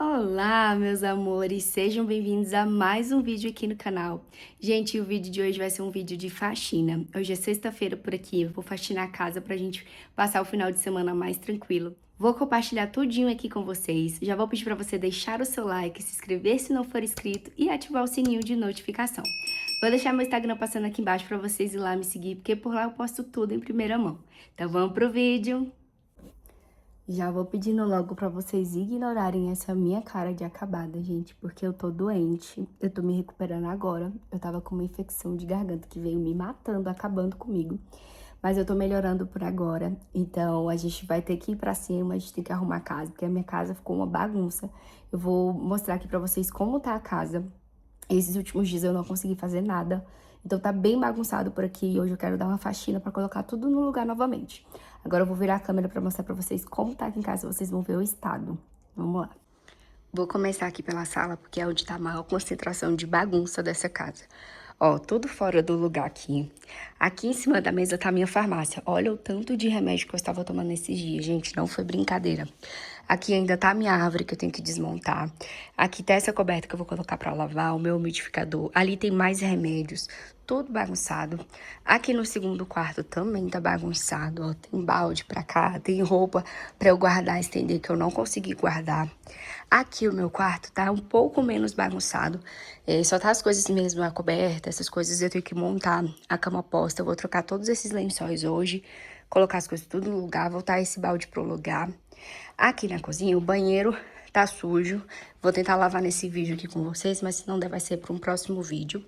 Olá, meus amores, sejam bem-vindos a mais um vídeo aqui no canal. Gente, o vídeo de hoje vai ser um vídeo de faxina. Hoje é sexta-feira por aqui, eu vou faxinar a casa pra gente passar o final de semana mais tranquilo. Vou compartilhar tudinho aqui com vocês. Já vou pedir pra você deixar o seu like, se inscrever se não for inscrito e ativar o sininho de notificação. Vou deixar meu Instagram passando aqui embaixo pra vocês ir lá me seguir, porque por lá eu posto tudo em primeira mão. Então vamos pro vídeo! Já vou pedindo logo pra vocês ignorarem essa minha cara de acabada, gente, porque eu tô doente, eu tô me recuperando agora. Eu tava com uma infecção de garganta que veio me matando, acabando comigo. Mas eu tô melhorando por agora, então a gente vai ter que ir pra cima, a gente tem que arrumar a casa, porque a minha casa ficou uma bagunça. Eu vou mostrar aqui pra vocês como tá a casa. Esses últimos dias eu não consegui fazer nada, então tá bem bagunçado por aqui e hoje eu quero dar uma faxina pra colocar tudo no lugar novamente. Agora eu vou virar a câmera pra mostrar pra vocês como tá aqui em casa, vocês vão ver o estado. Vamos lá. Vou começar aqui pela sala, porque é onde tá a maior concentração de bagunça dessa casa. Ó, tudo fora do lugar aqui. Aqui em cima da mesa tá a minha farmácia. Olha o tanto de remédio que eu estava tomando esses dias, gente, não foi brincadeira. Aqui ainda tá a minha árvore que eu tenho que desmontar. Aqui tá essa coberta que eu vou colocar pra lavar, o meu umidificador. Ali tem mais remédios, tudo bagunçado. Aqui no segundo quarto também tá bagunçado, ó. Tem balde pra cá, tem roupa pra eu guardar, estender, que eu não consegui guardar. Aqui o meu quarto tá um pouco menos bagunçado. Só tá as coisas mesmo, a coberta, essas coisas eu tenho que montar. A cama posta, eu vou trocar todos esses lençóis hoje. Colocar as coisas tudo no lugar, voltar esse balde pro lugar. Aqui na cozinha, o banheiro tá sujo. Vou tentar lavar nesse vídeo aqui com vocês, mas se não der, vai ser para um próximo vídeo.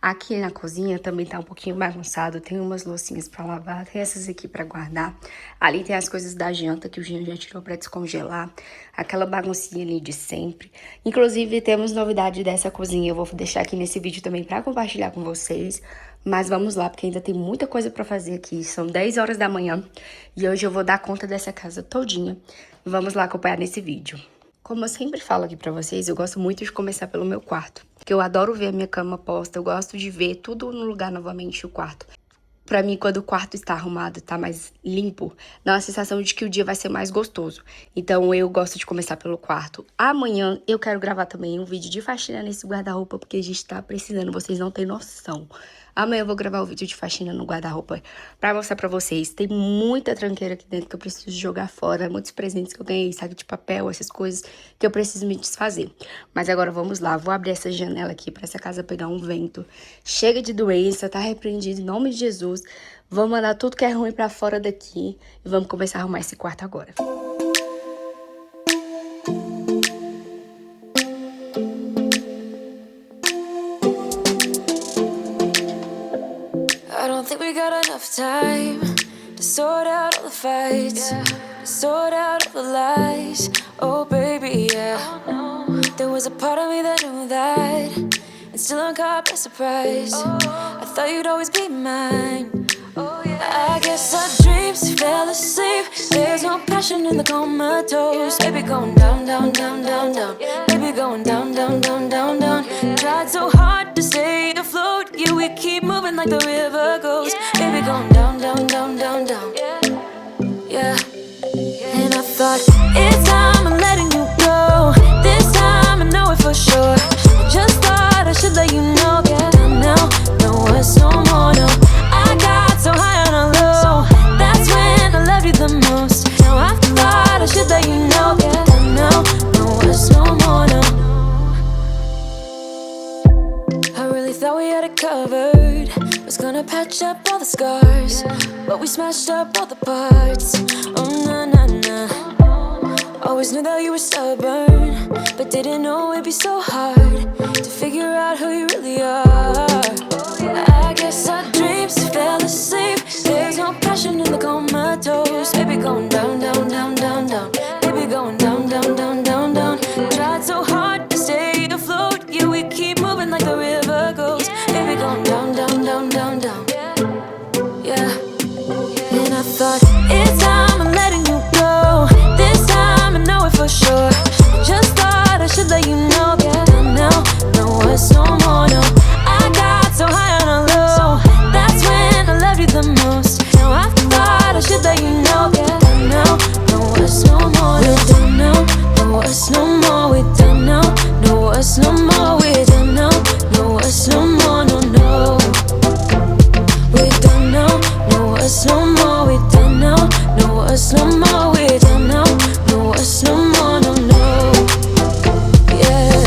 Aqui na cozinha também tá um pouquinho bagunçado. Tem umas loucinhas pra lavar, tem essas aqui pra guardar. Ali tem as coisas da janta que o Jean já tirou pra descongelar. Aquela baguncinha ali de sempre. Inclusive, temos novidade dessa cozinha. Eu vou deixar aqui nesse vídeo também pra compartilhar com vocês. Mas vamos lá, porque ainda tem muita coisa pra fazer aqui. São 10 horas da manhã e hoje eu vou dar conta dessa casa todinha. Vamos lá acompanhar nesse vídeo. Como eu sempre falo aqui pra vocês, eu gosto muito de começar pelo meu quarto. Porque eu adoro ver a minha cama posta, eu gosto de ver tudo no lugar novamente, o quarto. Pra mim, quando o quarto está arrumado, tá mais limpo, dá uma sensação de que o dia vai ser mais gostoso. Então, eu gosto de começar pelo quarto. Amanhã, eu quero gravar também um vídeo de faxina nesse guarda-roupa, porque a gente tá precisando, vocês não têm noção. Amanhã eu vou gravar o vídeo de faxina no guarda-roupa pra mostrar pra vocês. Tem muita tranqueira aqui dentro que eu preciso jogar fora. Muitos presentes que eu ganhei, saco de papel, essas coisas que eu preciso me desfazer. Mas agora vamos lá, vou abrir essa janela aqui pra essa casa pegar um vento. Chega de doença, tá repreendido em nome de Jesus. Vamos mandar tudo que é ruim pra fora daqui e vamos começar a arrumar esse quarto agora. I don't think we got enough time to sort out all the fights, to sort out all the lies. Oh baby, yeah. There was a part of me that knew that, and still I'm caught by surprise. I thought you'd always be mine. I guess our dreams fell asleep. There's no passion in the comatose. Baby going down, down, down, down, down. Baby going down, down, down, down, down. Tried so hard to stay afloat. Yeah, we keep moving like the river goes. Baby going down, down, down, down, down. Yeah. And I thought, it's time I'm letting you go. This time I know it for sure. I just thought I should let you know. Yeah, now, no words, no more, no. I got so high on a low. That's when I loved you the most. Now I thought I should let you know. Yeah, now, no words, no more, no. I really thought we had it covered. Was gonna patch up all the scars, but we smashed up all the parts. Oh, na, na, na. Always knew that you were stubborn, but didn't know it'd be so hard to figure out who you really are. I guess our dreams fell asleep. There's no passion in the comatose. Baby going down, down, down, down, down. Baby going down, down, down, down, down. Tried so hard to stay afloat. Yeah, we keep moving like the river goes. Baby going down, down, down, down, down. Yeah. And I thought, it's time I'm letting you go. This time I know it for sure. I just thought I should let you know. Yeah, now, no words, no more, no. I got so high on a low. That's when I loved you the most. Now I thought I should let you know. Yeah, now, no words, no more. We're done now, no more, we done now. No us no more, we done now. No us no more, no, no. We done now. No us no more, we done now. No us no more, we done now. No us no more, no, no. Yeah.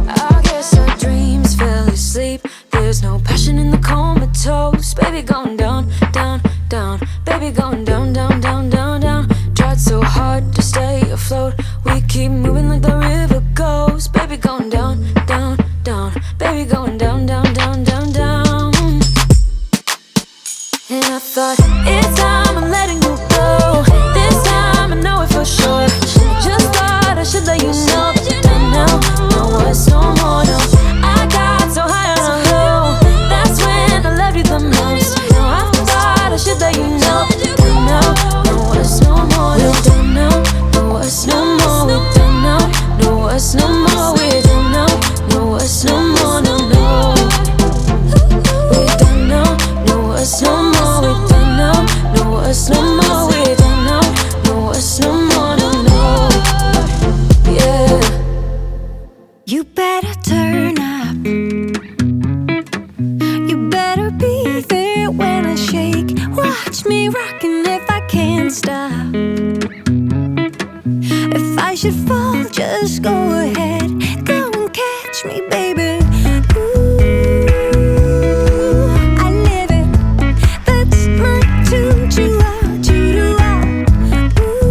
I guess our dreams fell asleep. There's no passion in the comatose. Baby going down, down, down. Baby going down, down, down, down, down. Tried so hard to stay afloat. We keep moving like the river goes. Baby going down, down, down. Baby going down, down, down, down, down. And I thought, it's time I'm letting you go. This time I know it for sure. Just thought I should let you know. And now, no words, no more, no. I got so high on a hill. That's when I loved you the most. Now I thought I should let you know. And now, no words, no more, no. We done now. No words, no more. We done now. No words, no more. We done now. No words, no more, no, no. We done now. No words, no more. We done now. No words, no more. We done now. No words, no more, no, no. Yeah. You better turn up. You better be there when I shake. Watch me rockin' if I can't stop. If I should fall, just go ahead. Go and catch me, baby. Ooh, I live it. That's my tune. Choo-ah. Ooh,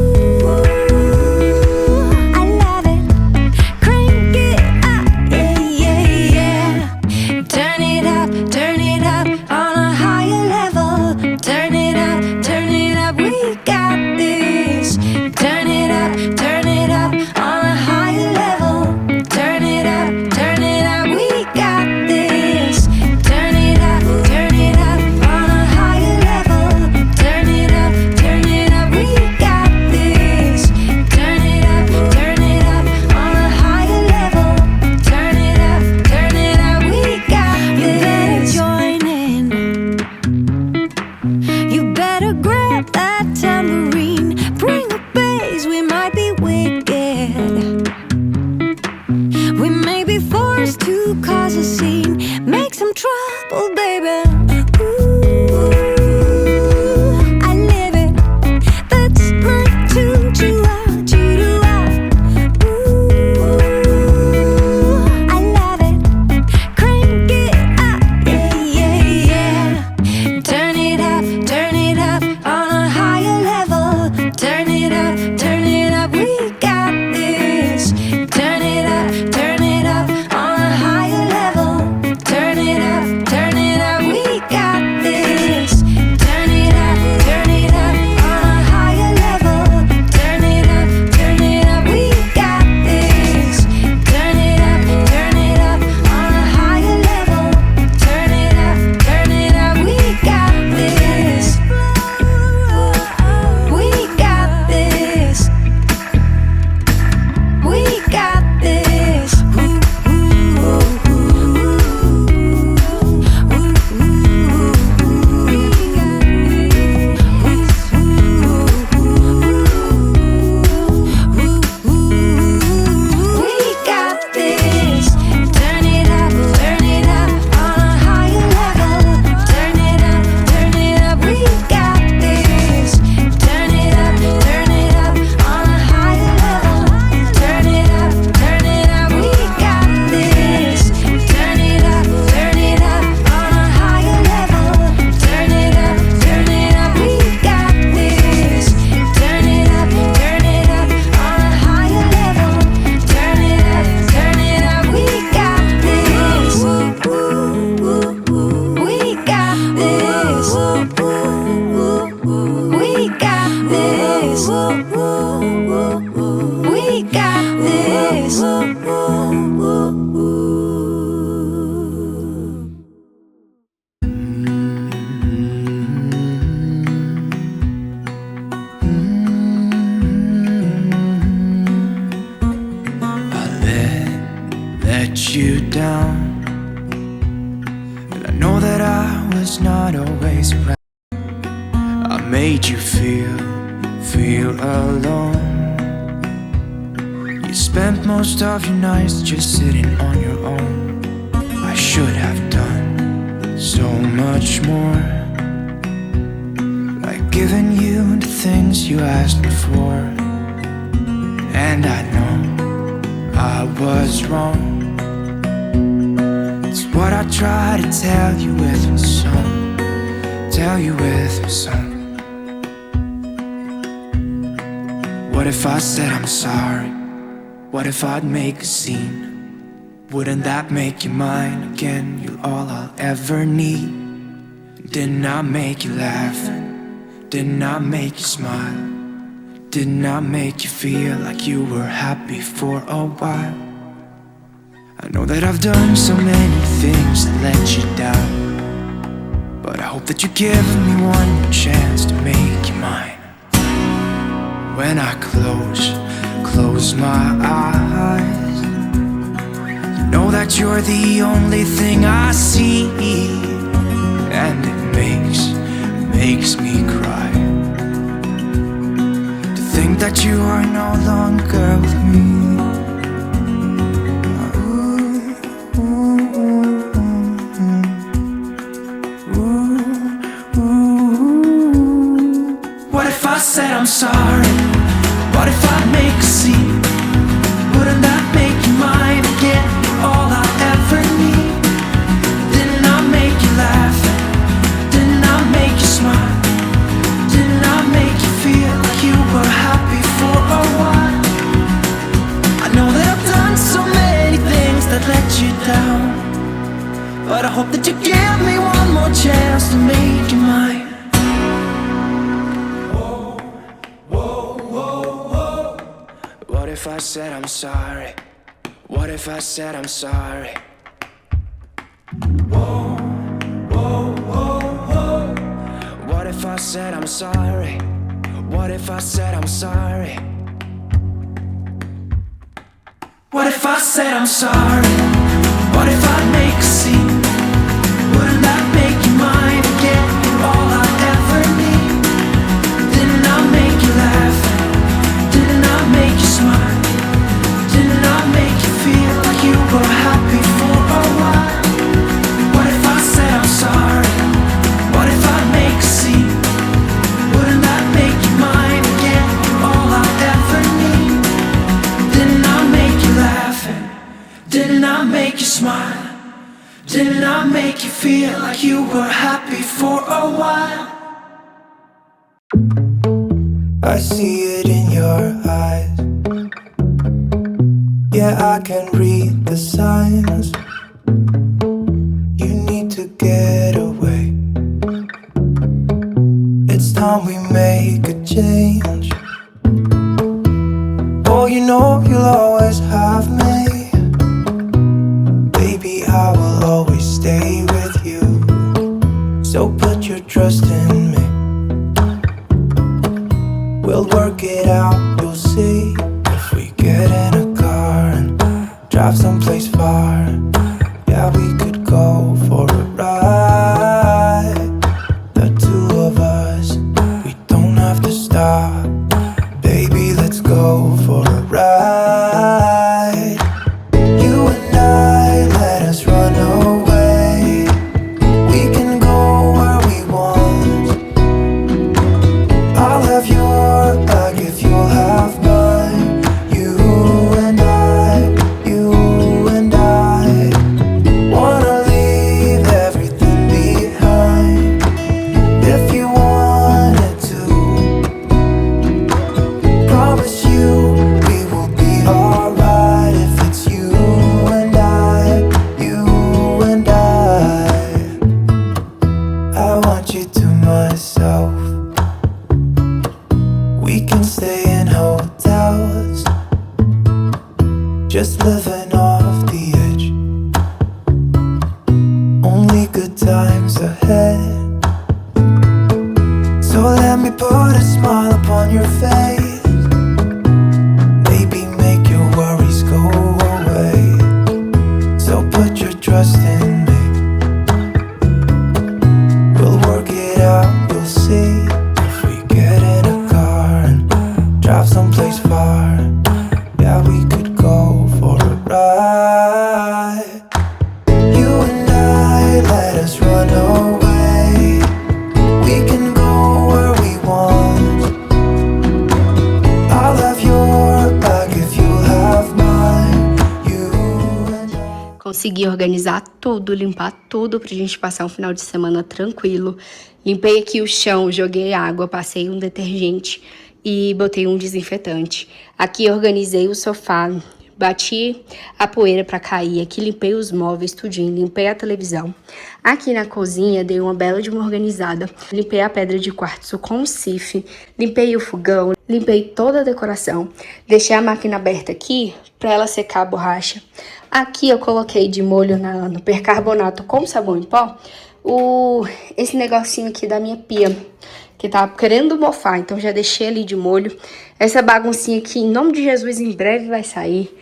I love it. Crank it up, yeah, yeah, yeah. Turn it up on a higher level. Turn it up, we got this. Turn it up on a higher level. made you feel alone. You spent most of your nights just sitting on your own. I should have done so much more, like giving you the things you asked me for. And I know I was wrong. It's what I try to tell you with my song, tell you with my song. What if I said I'm sorry? What if I'd make a scene? Wouldn't that make you mine again? You're all I'll ever need. Didn't I make you laugh? Didn't I make you smile? Didn't I make you feel like you were happy for a while? I know that I've done so many things that let you down, but I hope that you give me one more chance to make you mine. When I close my eyes, you know that you're the only thing I see, and it makes me cry to think that you are no longer with me. What if I said I'm sorry? What if I make a scene? Wouldn't that make you mine again? All I ever need. Didn't I make you laugh? Didn't I make you smile? Didn't I make you feel like you were happy for a while? I know that I've done so many things that let you down, but I hope that you give me one more chance to make you mine. What if I said I'm sorry? What if I said I'm sorry? Whoa, whoa, whoa, whoa. What if I said I'm sorry? What if I said I'm sorry? What if I said I'm sorry? What if I make a scene? Wouldn't that make you mine again? You're all I ever need. Didn't I make you laugh? Didn't I make you smile? Didn't I make you feel like you were happy for a while? What if I said I'm sorry? What if I make a scene? Wouldn't that make you mine again? You're all I ever need. Didn't I make you laugh? Didn't I make you smile? Didn't I make you feel like you were happy for a while? I see it in your eyes. Yeah, I can read the signs. You need to get away. It's time we make a change. Oh, you know you'll always have me. Baby, I will always stay with you. So put your trust in me. We'll work it out, you'll see. If we get in a car and drive someplace far, yeah, we could go for a ride. The two of us, we don't have to stop. Baby, let's go for a ride. You and I, let us run away. We can go where we want. I'll have your back if you'll have mine. You and I wanna leave everything behind. If you wanted to, promise you we will be alright. If it's you and I want you to myself. We can stay in hotels, just living off the edge. Only good times ahead. So let me put a smile upon your face. Maybe make your worries go away. So put your trust in me. We'll work it out, you'll see. If we consegui organizar tudo, limpar tudo pra gente passar um final de semana tranquilo. Limpei aqui o chão, joguei água, passei um detergente e botei um desinfetante. Aqui organizei o sofá, bati a poeira pra cair. Aqui limpei os móveis, tudinho, limpei a televisão. Aqui na cozinha dei uma bela de uma organizada. Limpei a pedra de quartzo com o sif, limpei o fogão, limpei toda a decoração. Deixei a máquina aberta aqui pra ela secar a borracha. Aqui eu coloquei de molho no percarbonato com sabão em pó esse negocinho aqui da minha pia, que tá querendo mofar, então já deixei ali de molho. Essa baguncinha aqui, em nome de Jesus, em breve vai sair.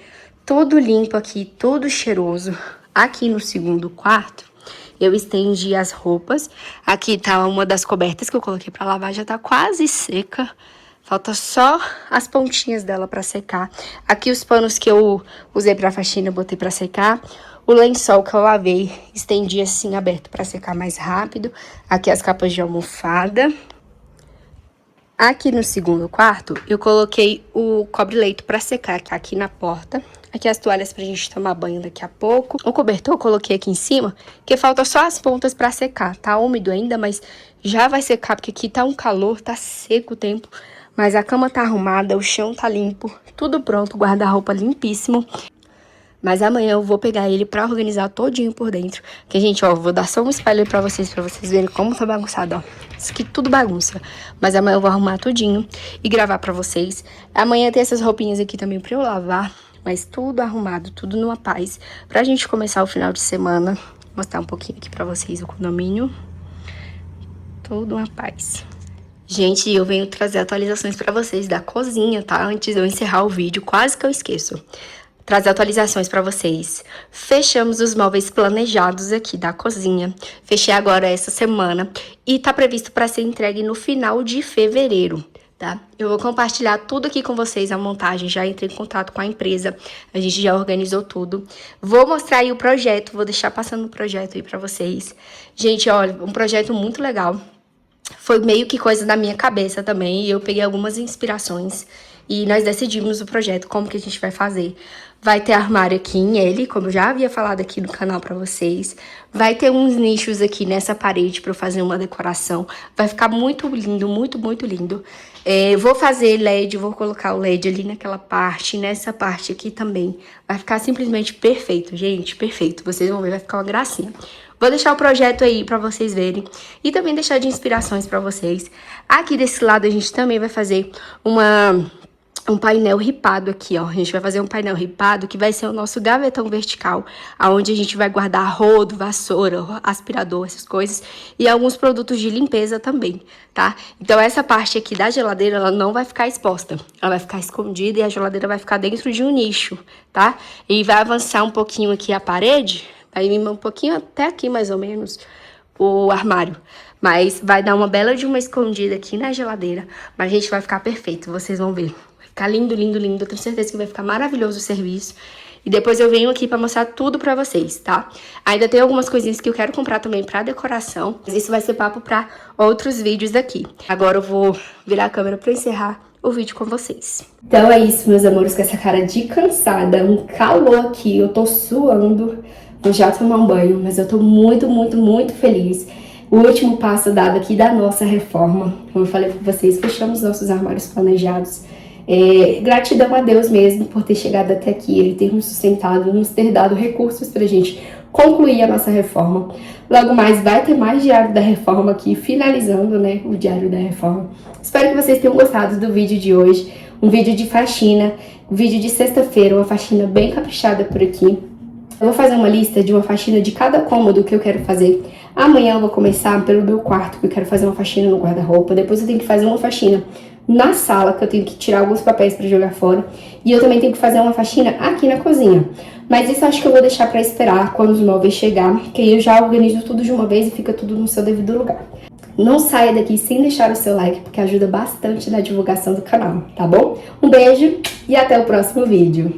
Tudo limpo aqui, tudo cheiroso. Aqui no segundo quarto, eu estendi as roupas. Aqui tá uma das cobertas que eu coloquei pra lavar, já tá quase seca. Falta só as pontinhas dela pra secar. Aqui os panos que eu usei pra faxina, eu botei pra secar. O lençol que eu lavei, estendi assim aberto pra secar mais rápido. Aqui as capas de almofada. Aqui no segundo quarto, eu coloquei o cobre-leito pra secar aqui na porta. Aqui as toalhas pra gente tomar banho daqui a pouco. O cobertor eu coloquei aqui em cima, que falta só as pontas pra secar. Tá úmido ainda, mas já vai secar, porque aqui tá um calor, tá seco o tempo. Mas a cama tá arrumada, o chão tá limpo, tudo pronto, guarda-roupa limpíssimo. Mas amanhã eu vou pegar ele pra organizar todinho por dentro. Que, gente, ó, vou dar só um spoiler pra vocês verem como tá bagunçado, ó. Isso aqui tudo bagunça. Mas amanhã eu vou arrumar tudinho e gravar pra vocês. Amanhã tem essas roupinhas aqui também pra eu lavar. Mas tudo arrumado, tudo numa paz. Pra gente começar o final de semana. Vou mostrar um pouquinho aqui pra vocês o condomínio. Tudo uma paz. Gente, eu venho trazer atualizações pra vocês da cozinha, tá? Antes de eu encerrar o vídeo, quase que eu esqueço. Trazer atualizações pra vocês. Fechamos os móveis planejados aqui da cozinha. Fechei agora essa semana e tá previsto para ser entregue no final de fevereiro, tá? Eu vou compartilhar tudo aqui com vocês, a montagem. Já entrei em contato com a empresa, a gente já organizou tudo. Vou mostrar aí o projeto, vou deixar passando o projeto aí pra vocês. Gente, olha, um projeto muito legal. Foi meio que coisa da minha cabeça também, e eu peguei algumas inspirações e nós decidimos o projeto, como que a gente vai fazer. Vai ter armário aqui em L, como eu já havia falado aqui no canal pra vocês. Vai ter uns nichos aqui nessa parede pra eu fazer uma decoração. Vai ficar muito lindo, muito, muito lindo. Vou fazer LED, vou colocar o LED ali naquela parte, nessa parte aqui também. Vai ficar simplesmente perfeito, gente, perfeito. Vocês vão ver, vai ficar uma gracinha. Vou deixar o projeto aí pra vocês verem e também deixar de inspirações pra vocês. Aqui desse lado a gente também vai fazer um painel ripado aqui, ó. A gente vai fazer um painel ripado que vai ser o nosso gavetão vertical, aonde a gente vai guardar rodo, vassoura, aspirador, essas coisas, e alguns produtos de limpeza também, tá? Então essa parte aqui da geladeira, ela não vai ficar exposta, ela vai ficar escondida e a geladeira vai ficar dentro de um nicho, tá? E vai avançar um pouquinho aqui a parede, vai vir um pouquinho até aqui mais ou menos o armário. Mas vai dar uma bela de uma escondida aqui na geladeira, mas a gente vai ficar perfeito, vocês vão ver. Ficar lindo, lindo, lindo. Eu tenho certeza que vai ficar maravilhoso o serviço. E depois eu venho aqui pra mostrar tudo pra vocês, tá? Ainda tem algumas coisinhas que eu quero comprar também pra decoração. Mas isso vai ser papo pra outros vídeos daqui. Agora eu vou virar a câmera pra encerrar o vídeo com vocês. Então é isso, meus amores, com essa cara de cansada. Um calor aqui, eu tô suando. Vou já tomar um banho, mas eu tô muito, muito, muito feliz. O último passo dado aqui da nossa reforma. Como eu falei pra vocês, fechamos nossos armários planejados. Gratidão a Deus mesmo por ter chegado até aqui, Ele ter nos sustentado, nos ter dado recursos pra gente concluir a nossa reforma. Logo mais vai ter mais diário da reforma aqui, finalizando, né, o diário da reforma. Espero que vocês tenham gostado do vídeo de hoje, um vídeo de faxina, um vídeo de sexta-feira, uma faxina bem caprichada por aqui. Eu vou fazer uma lista de uma faxina de cada cômodo que eu quero fazer. Amanhã eu vou começar pelo meu quarto, que eu quero fazer uma faxina no guarda-roupa. Depois eu tenho que fazer uma faxina na sala, que eu tenho que tirar alguns papéis pra jogar fora. E eu também tenho que fazer uma faxina aqui na cozinha. Mas isso eu acho que eu vou deixar pra esperar quando os móveis chegar, que aí eu já organizo tudo de uma vez e fica tudo no seu devido lugar. Não saia daqui sem deixar o seu like, porque ajuda bastante na divulgação do canal, tá bom? Um beijo e até o próximo vídeo.